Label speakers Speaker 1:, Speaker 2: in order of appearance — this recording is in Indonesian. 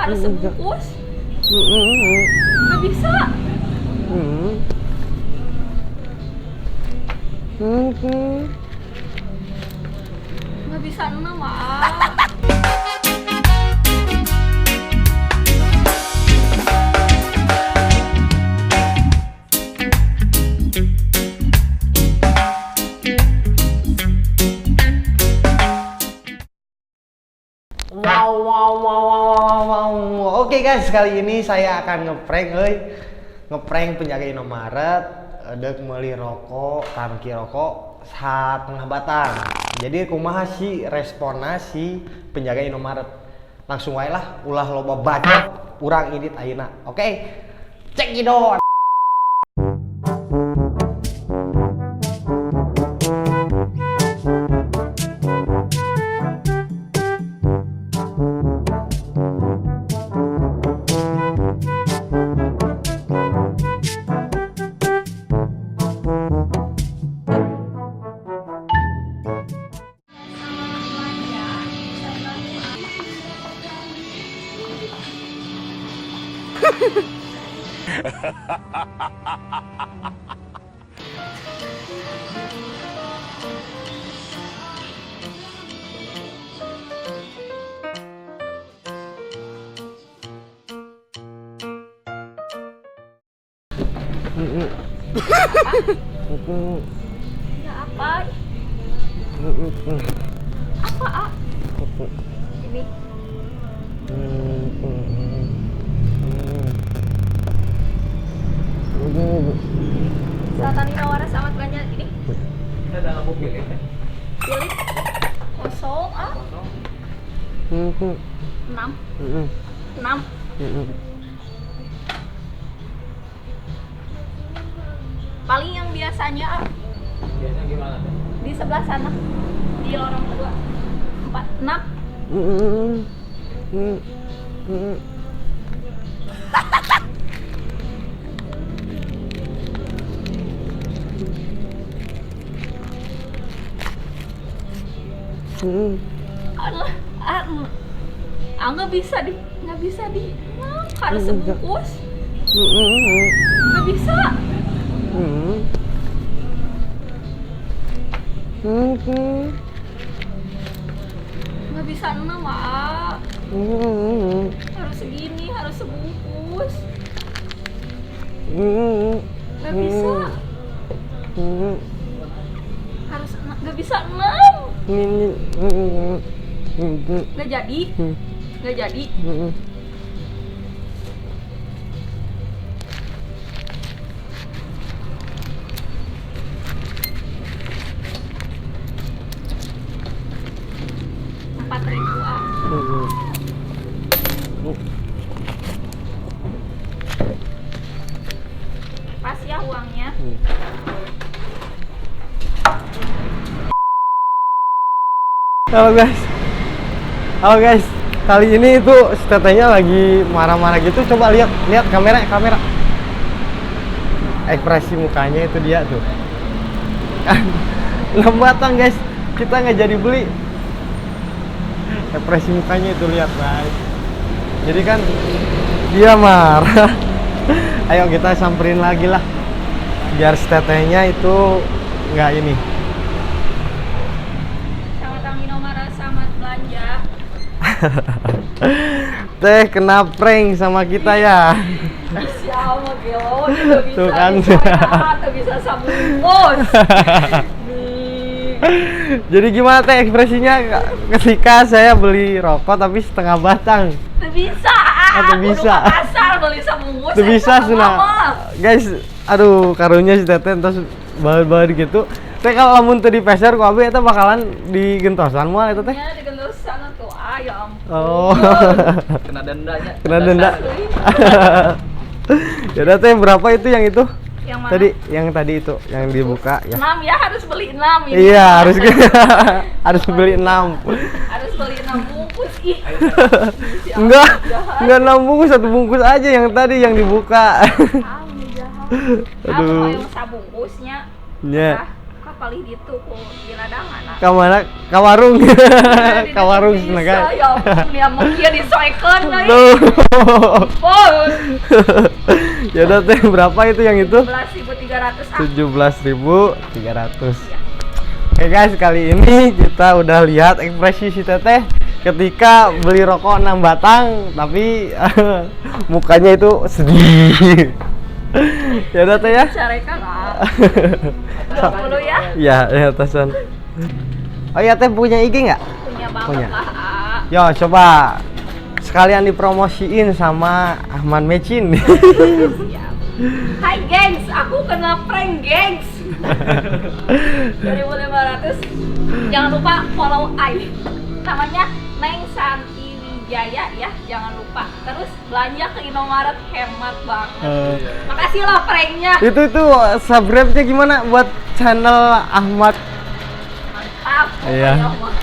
Speaker 1: harus sebungkus. Nggak bisa. Nggak bisa 6, ah.
Speaker 2: Wow. Oke guys, kali ini saya akan ngeprank penjaga Indomaret dek meuli rokok, tangki rokok setengah batang. Jadi kumaha sih responna si penjaga Indomaret? Langsung wae lah, ulah loba bacot urang edit ayeuna. Oke. Cek idon.
Speaker 1: Ya apa? Apa, ah? Ini. Selatan Inawara sama banyak ini.
Speaker 3: Ada lampu pilih.
Speaker 1: Pilih. Kosong, ah. 6. 6. Paling yang biasanya, ah.
Speaker 3: Biasanya gimana tuh?
Speaker 1: Di sebelah sana. Di lorong kedua. 4, 6. Nggak bisa di, nah, harus sebungkus. Nggak bisa. Nggak bisa 6, ah. Harus segini, harus sebungkus. Nggak bisa. Harus nggak bisa 6. Nggak jadi. Nggak jadi. Rp4.000, ah. Pas ya uangnya.
Speaker 2: Halo guys, kali ini itu tetenya lagi marah-marah gitu. Coba lihat kamera. Ekspresi mukanya itu dia tuh. 6 batang guys, kita nggak jadi beli. Ekspresi mukanya itu lihat guys. Jadi kan dia marah. Ayo kita samperin lagi lah, biar tetenya itu nggak ini. Teh kena prank sama kita ya.
Speaker 1: Siapa gelo, tidak bisa.
Speaker 2: Tuh kan.
Speaker 1: Tidak bisa sambung bos.
Speaker 2: Jadi gimana teh ekspresinya ketika saya beli rokok tapi setengah batang?
Speaker 1: Tidak bisa.
Speaker 2: Atau bisa.
Speaker 1: Asal beli sambung bos.
Speaker 2: Tidak bisa Suna. Guys, aduh karunya si teteh terus bahan gitu. Teh kalau lamun teu dipeser ku abi eta bakalan digentosan moal eta teh.
Speaker 1: Ya digentosan tuh. Ya ampun.
Speaker 2: Oh.
Speaker 3: Kena dendanya.
Speaker 2: Kena denda. Ya udah teh berapa itu yang itu?
Speaker 1: Yang mana?
Speaker 2: Yang tadi itu yang dibuka ya.
Speaker 1: 6 ya, harus beli 6 ini.
Speaker 2: Iya, harus beli 6.
Speaker 1: Harus beli 6 bungkus. Ih.
Speaker 2: Enggak 6 bungkus, 1 bungkus aja yang tadi yang dibuka.
Speaker 1: Jahat.
Speaker 2: Aduh.
Speaker 1: Yang sabungkusnya.
Speaker 2: Ya.
Speaker 1: palih ditu ku di ladangan.
Speaker 2: Ka mana? Ka warung. Ka warung
Speaker 1: Bisa,
Speaker 2: cenah
Speaker 1: ya ampun, dia mau kia disoekeun euy.
Speaker 2: Tuh.
Speaker 1: Ampun.
Speaker 2: Ya udah teh berapa itu yang itu?
Speaker 1: 17.300 ah.
Speaker 2: 17.300.
Speaker 1: Iya.
Speaker 2: Oke guys, kali ini kita udah lihat ekspresi si Teteh ketika beli rokok 6 batang tapi mukanya itu sedih. Ya udah teh ya.
Speaker 1: Carekan ah. 20 ya.
Speaker 2: Ya, ya atasan. Oh iya teh punya IG nggak?
Speaker 1: Punya banget
Speaker 2: Punya.
Speaker 1: lah. Ah.
Speaker 2: Yo coba sekalian dipromosiin sama Ahmad Mecin.
Speaker 1: Siap. Hai gengs, aku kena prank gengs. 2.500. Jangan lupa follow I. Namanya Neng Santi Wijaya ya, jangan lupa. Terus belanja ke Indomaret, hemat banget. Makasih lah pranknya.
Speaker 2: Itu subscribe-nya gimana buat channel Ahmad?
Speaker 1: Mantap.
Speaker 2: Iya.
Speaker 1: Pokoknya mah.